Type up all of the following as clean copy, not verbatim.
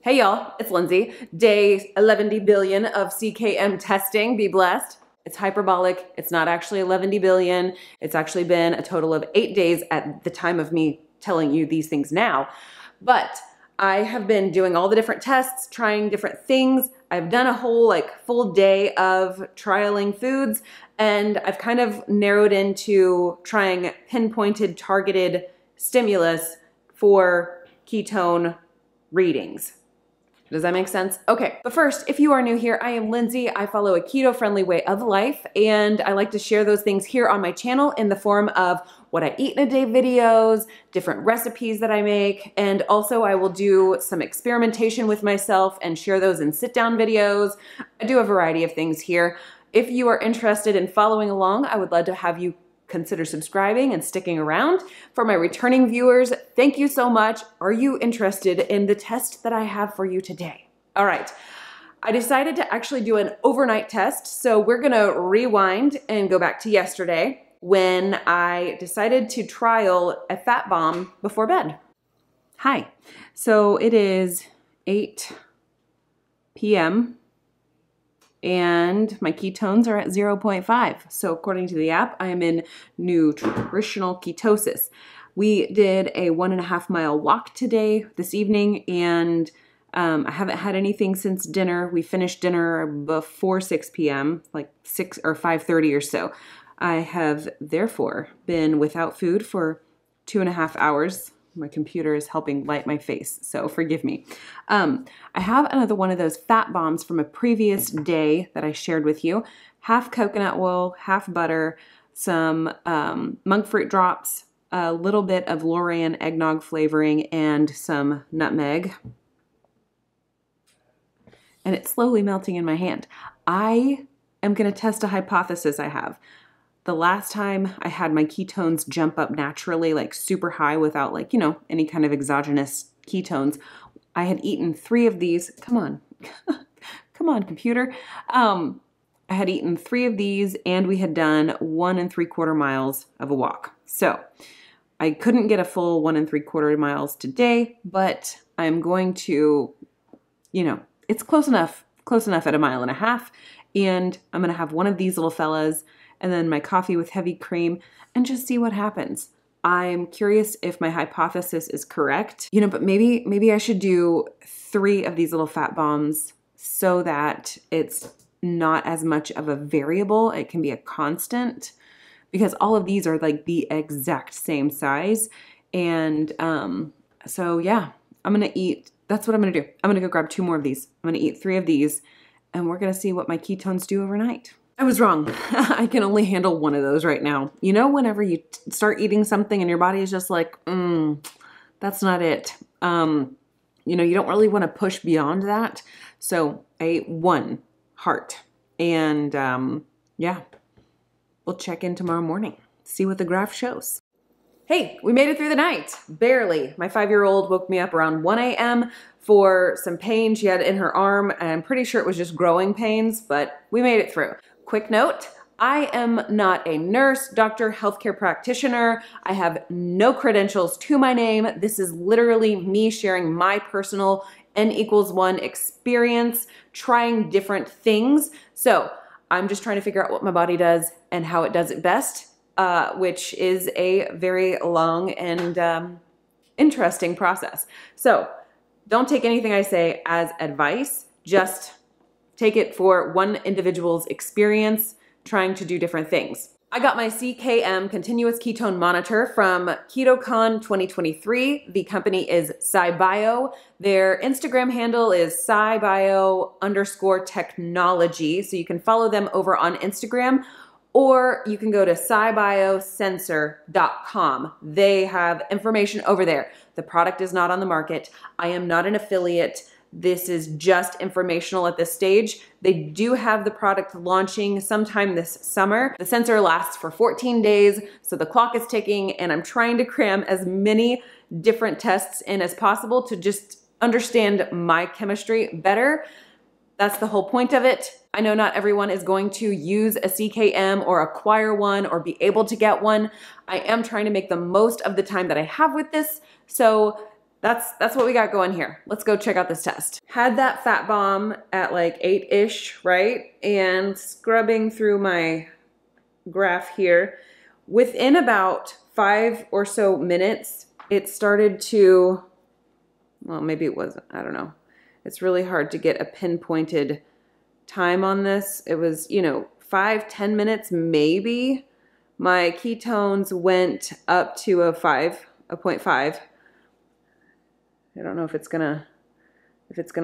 Hey y'all, it's Lindsey. Day 11 billion of CKM testing, be blessed. It's hyperbolic, it's not actually 11 billion. It's actually been a total of 8 days at the time of me telling you these things now. But I have been doing all the different tests, trying different things. I've done a whole full day of trialing foods, and I've kind of narrowed into trying pinpointed, targeted stimulus for ketone readings. Does that make sense? Okay, but first, if you are new here, I am Lindsey. I follow a keto-friendly way of life, and I like to share those things here on my channel in the form of what I eat in a day videos, different recipes that I make, and also I will do some experimentation with myself and share those in sit-down videos. I do a variety of things here. If you are interested in following along, I would love to have you consider subscribing and sticking around. For my returning viewers, thank you so much. Are you interested in the test that I have for you today? All right, I decided to actually do an overnight test. So we're gonna rewind and go back to yesterday when I decided to trial a fat bomb before bed. Hi, so it is 8 p.m. and my ketones are at 0.5. So according to the app, I am in nutritional ketosis. We did a 1.5 mile walk this evening, and I haven't had anything since dinner. We finished dinner before 6 p.m., like 6 or 5:30 or so. I have therefore been without food for 2.5 hours. My computer is helping light my face, so forgive me. I have another one of those fat bombs from a previous day that I shared with you. Half coconut oil, half butter, some monk fruit drops, a little bit of Lorraine eggnog flavoring, and some nutmeg. And it's slowly melting in my hand. I am going to test a hypothesis I have. The last time I had my ketones jump up naturally, like super high without any kind of exogenous ketones, I had eaten 3 of these. Come on, come on, computer. I had eaten 3 of these, and we had done 1 3/4 miles of a walk. So I couldn't get a full 1 3/4 miles today, but I'm going to, it's close enough at 1.5 miles. And I'm going to have one of these little fellas and then my coffee with heavy cream and just see what happens. I'm curious if my hypothesis is correct, but maybe I should do 3 of these little fat bombs so that it's not as much of a variable. It can be a constant, because all of these are like the exact same size. And so yeah, that's what I'm gonna do. I'm gonna go grab 2 more of these. I'm gonna eat 3 of these, and we're gonna see what my ketones do overnight. I was wrong. I can only handle 1 of those right now. Whenever you start eating something and your body is just like, that's not it. You don't really want to push beyond that. So I ate 1 heart, and yeah, we'll check in tomorrow morning, see what the graph shows. Hey, we made it through the night, barely. My 5-year-old woke me up around 1 a.m. for some pain she had in her arm, and I'm pretty sure it was just growing pains, but we made it through. Quick note, I am not a nurse, doctor, healthcare practitioner. I have no credentials to my name. This is literally me sharing my personal N=1 experience, trying different things. So I'm just trying to figure out what my body does and how it does it best, which is a very long and interesting process. So don't take anything I say as advice, just take it for one individual's experience trying to do different things. I got my CKM continuous ketone monitor from Ketocon 2023. The company is Sibio. Their Instagram handle is Sibio_technology. So you can follow them over on Instagram, or you can go to sibiosensor.com. They have information over there. The product is not on the market. I am not an affiliate. This is just informational at this stage. They do have the product launching sometime this summer. The sensor lasts for 14 days, so the clock is ticking, and I'm trying to cram as many different tests in as possible to just understand my chemistry better. That's the whole point of it. I know not everyone is going to use a CKM or acquire one or be able to get one. I am trying to make the most of the time that I have with this, so that's what we got going here. Let's go check out this test. Had that fat bomb at like 8-ish, right? And scrubbing through my graph here, within about 5 or so minutes, it started to, well, maybe it wasn't, I don't know. It's really hard to get a pinpointed time on this. It was, you know, 5-10 minutes maybe. My ketones went up to a 0.5. I don't know if it's gonna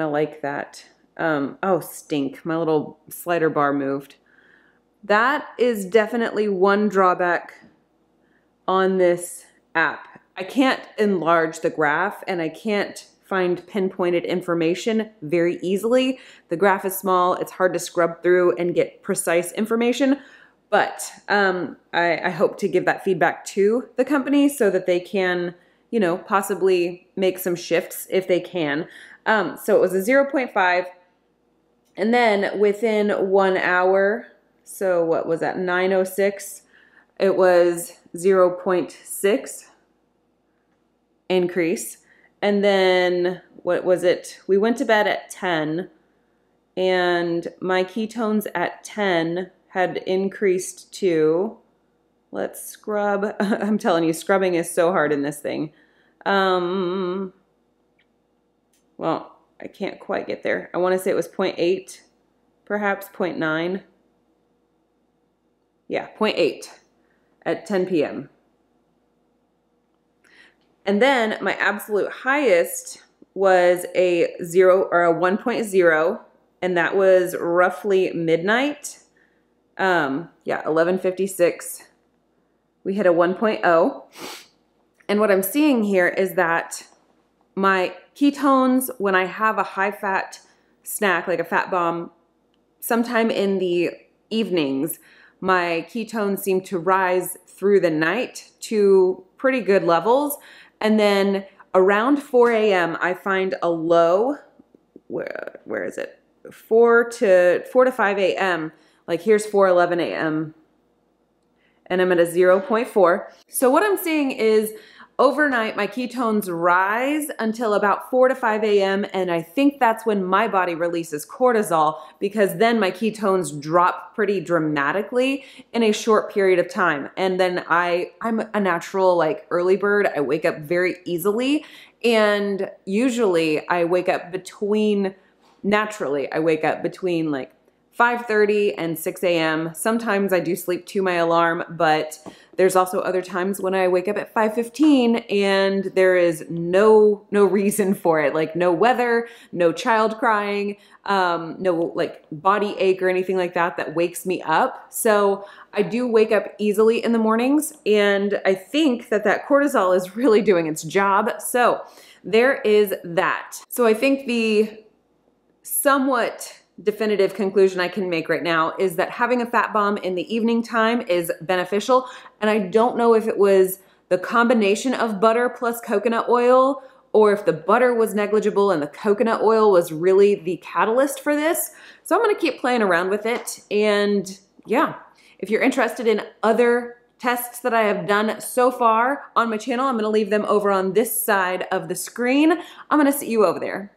like that. Oh, stink, my little slider bar moved. That is definitely one drawback on this app. I can't enlarge the graph and I can't find pinpointed information very easily. The graph is small, it's hard to scrub through and get precise information, but I hope to give that feedback to the company so that they can, you know, possibly make some shifts if they can. So it was a 0.5, and then within 1 hour, so what was that, 9:06, it was 0.6 increase. And then what was it? We went to bed at 10 and my ketones at 10 had increased to, let's scrub. I'm telling you, scrubbing is so hard in this thing. Well, I can't quite get there. I want to say it was 0.8, perhaps 0.9. Yeah, 0.8 at 10 p.m. And then my absolute highest was a 1.0, and that was roughly midnight. Yeah, 11:56. We hit a 1.0. And what I'm seeing here is that my ketones, when I have a high fat snack, like a fat bomb, sometime in the evenings, my ketones seem to rise through the night to pretty good levels. And then around 4 a.m., I find a low, where is it? 4 to 5 a.m. Like here's 4:11 a.m. and I'm at a 0.4. So what I'm seeing is overnight, my ketones rise until about 4 to 5 a.m. And I think that's when my body releases cortisol, because then my ketones drop pretty dramatically in a short period of time. And then I'm a natural like early bird. I wake up very easily. And usually I wake up naturally, I wake up between like 5:30 and 6 a.m. Sometimes I do sleep to my alarm, but there's also other times when I wake up at 5:15 and there is no reason for it, like no weather, no child crying, no like body ache or anything like that wakes me up. So I do wake up easily in the mornings, and I think that cortisol is really doing its job. So there is that. So I think the somewhat definitive conclusion I can make right now is that having a fat bomb in the evening time is beneficial. And I don't know if it was the combination of butter plus coconut oil, or if the butter was negligible and the coconut oil was really the catalyst for this. So I'm gonna keep playing around with it. And yeah, if you're interested in other tests that I have done so far on my channel, I'm gonna leave them over on this side of the screen. I'm gonna see you over there.